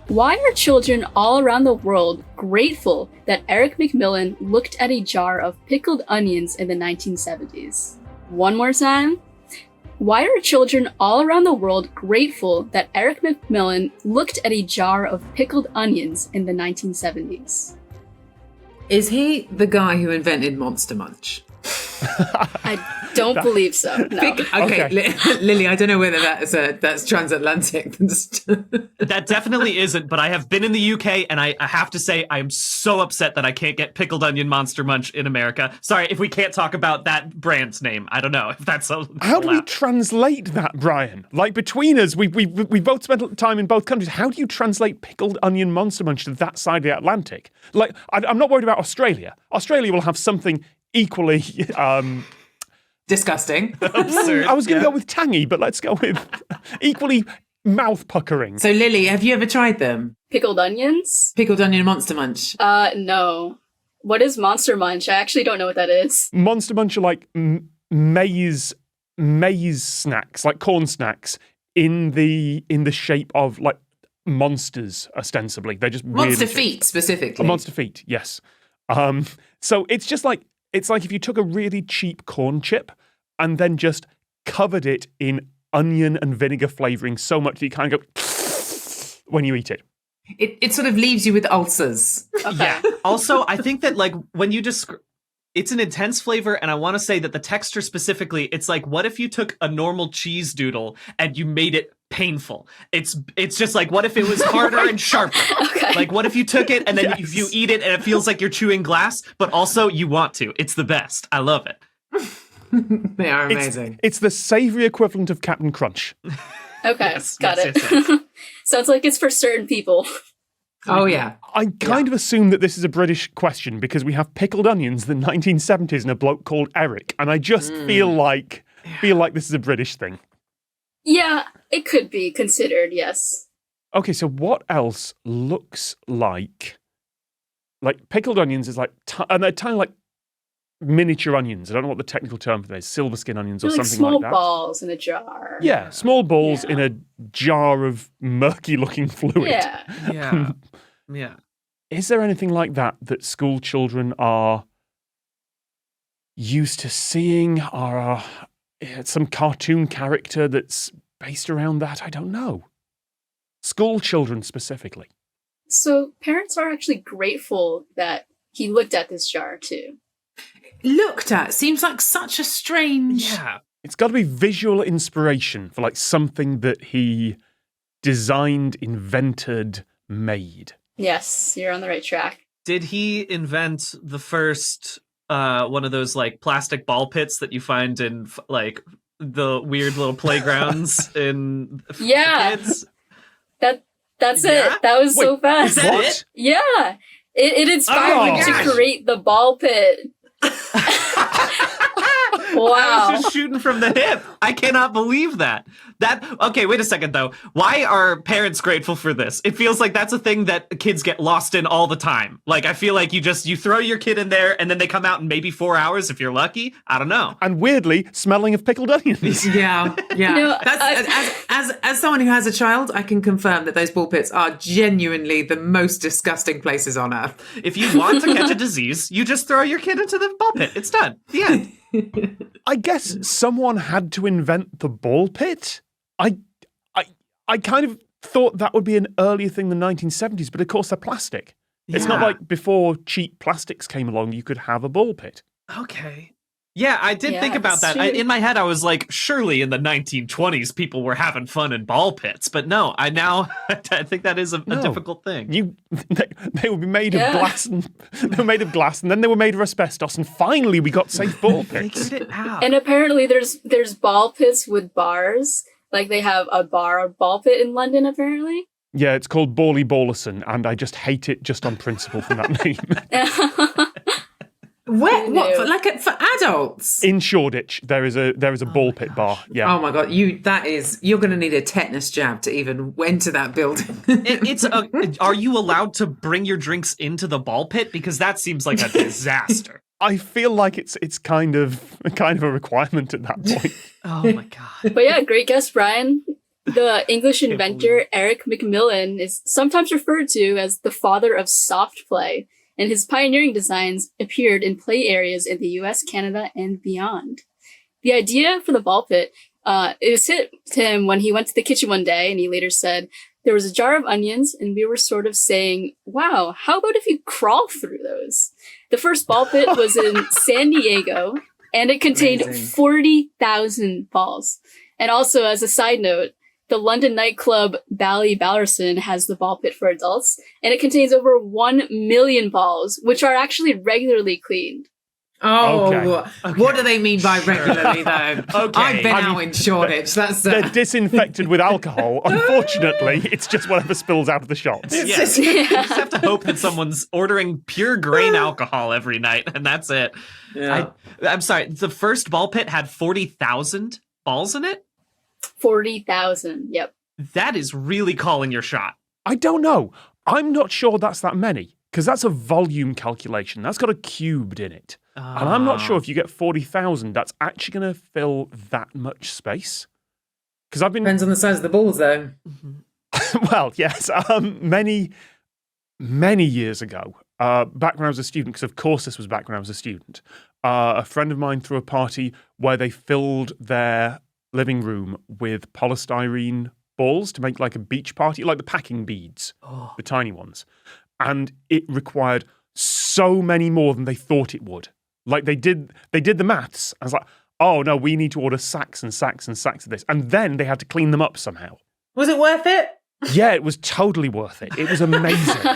Why are children all around the world grateful that Eric Macmillan looked at a jar of pickled onions in the 1970s? One more time. Why are children all around the world grateful that Eric Macmillan looked at a jar of pickled onions in the 1970s? Is he the guy who invented Monster Munch? I don't believe so. No. Okay. Lily, I don't know whether that's transatlantic. That definitely isn't, but I have been in the UK, and I have to say I am so upset that I can't get pickled onion Monster Munch in America. Sorry, if we can't talk about that brand's name. I don't know if that's How do we translate that, Brian? Like, between us, we both spent time in both countries. How do you translate pickled onion Monster Munch to that side of the Atlantic? Like, I'm not worried about Australia. Australia will have something equally disgusting. Absurd. I was going to go with tangy, but let's go with equally mouth-puckering. So, Lily, have you ever tried them? Pickled onions? Pickled onion Monster Munch? No. What is Monster Munch? I actually don't know what that is. Monster Munch are like maize snacks, like corn snacks, in the shape of like monsters, ostensibly. They're just Monster feet, specifically. Monster feet, yes. So it's like if you took a really cheap corn chip and then just covered it in onion and vinegar flavouring so much that you kind of go when you eat it. It sort of leaves you with ulcers. Okay. Yeah. Also, I think that like when you it's an intense flavor, and I want to say that the texture specifically, it's like, what if you took a normal cheese doodle and you made it painful? It's just like, what if it was harder and sharper? Okay. Like, what if you took it and then if you eat it and it feels like you're chewing glass, but also you want to? It's the best. I love it. They are amazing. It's the savoury equivalent of Captain Crunch. Okay, Yes, got yes, it. yes, yes. Sounds like it's for certain people. Oh, yeah. I kind of assume that this is a British question because we have pickled onions in the 1970s and a bloke called Eric, and I just feel like this is a British thing. Yeah, it could be considered, yes. Okay, so what else looks like pickled onions is like, and they're tiny like miniature onions. I don't know what the technical term for this is, silver skin onions or They're like something like that. small balls in a jar. Yeah, small balls in a jar of murky-looking fluid. Yeah. Yeah. Yeah. Is there anything like that school children are used to seeing? Or some cartoon character that's based around that? I don't know. School children specifically. So parents are actually grateful that he looked at this jar too. Looked at seems like such a strange... Yeah. It's got to be visual inspiration for like something that he designed, invented, made. Yes, you're on the right track. Did he invent the first one of those like plastic ball pits that you find in like the weird little playgrounds in Yeah. kids? That's Yeah? it. That was so fast. Is that it? Yeah. It inspired Oh, him gosh. to create the ball pit. I Wow. was just shooting from the hip. I cannot believe that. Okay, wait a second though. Why are parents grateful for this? It feels like that's a thing that kids get lost in all the time. Like, I feel like you throw your kid in there and then they come out in maybe 4 hours if you're lucky. I don't know. And weirdly, smelling of pickled onions. Yeah. You know, That's as someone who has a child, I can confirm that those ball pits are genuinely the most disgusting places on earth. If you want to catch a disease, you just throw your kid into the ball pit. It's done. The end. I guess someone had to invent the ball pit. I kind of thought that would be an earlier thing than the 1970s, but of course they're plastic. It's not Yeah. like before cheap plastics came along, you could have a ball pit. Okay. Yeah, I did Yeah, think about that's that. true. In my head, I was like, surely in the 1920s, people were having fun in ball pits. But no, I think that is a No. difficult thing. They would be made of Yeah. glass, and they were made of glass, and then they were made of asbestos, and finally we got safe ball pits. Figured it out. and apparently there's ball pits with bars. Like they have a ball pit in London apparently. Yeah, it's called Bally Ballison, and I just hate it just on principle from that name. What? No. For adults? In Shoreditch, there is a ball pit bar. Yeah. Oh my god, you're going to need a tetanus jab to even enter that building. Are you allowed to bring your drinks into the ball pit? Because that seems like a disaster. I feel like it's kind of a requirement at that point. Oh my god. But yeah, great guess, Brian. The English inventor Eric Macmillan is sometimes referred to as the father of soft play, and his pioneering designs appeared in play areas in the US, Canada, and beyond. The idea for the ball pit, it was hit to him when he went to the kitchen one day, and he later said, there was a jar of onions, and we were sort of saying, wow, how about if you crawl through those? The first ball pit was in San Diego, and it contained 40,000 balls. And also, as a side note, the London nightclub Ballyballerson has the ball pit for adults, and it contains over 1 million balls, which are actually regularly cleaned. Oh, Okay. What do they mean by regularly, though? Okay. I've been out in Shoreditch. That's They're disinfected with alcohol. Unfortunately, it's just whatever spills out of the shots. Yes. You just have to hope that someone's ordering pure grain alcohol every night, and that's it. Yeah. I'm sorry, the first ball pit had 40,000 balls in it? 40,000, yep. That is really calling your shot. I don't know. I'm not sure that's that many, because that's a volume calculation. That's got a cubed in it. And I'm not sure if you get 40,000, that's actually going to fill that much space. Because I've been... Depends on the size of the balls, though. Well, yes. Many years ago, back when I was a student, because of course this was back when I was a student, a friend of mine threw a party where they filled their living room with polystyrene balls to make like a beach party, like the packing beads, the tiny ones. And it required so many more than they thought it would. Like they did the maths. I was like, oh no, we need to order sacks and sacks and sacks of this. And then they had to clean them up somehow. Was it worth it? Yeah, it was totally worth it. It was amazing.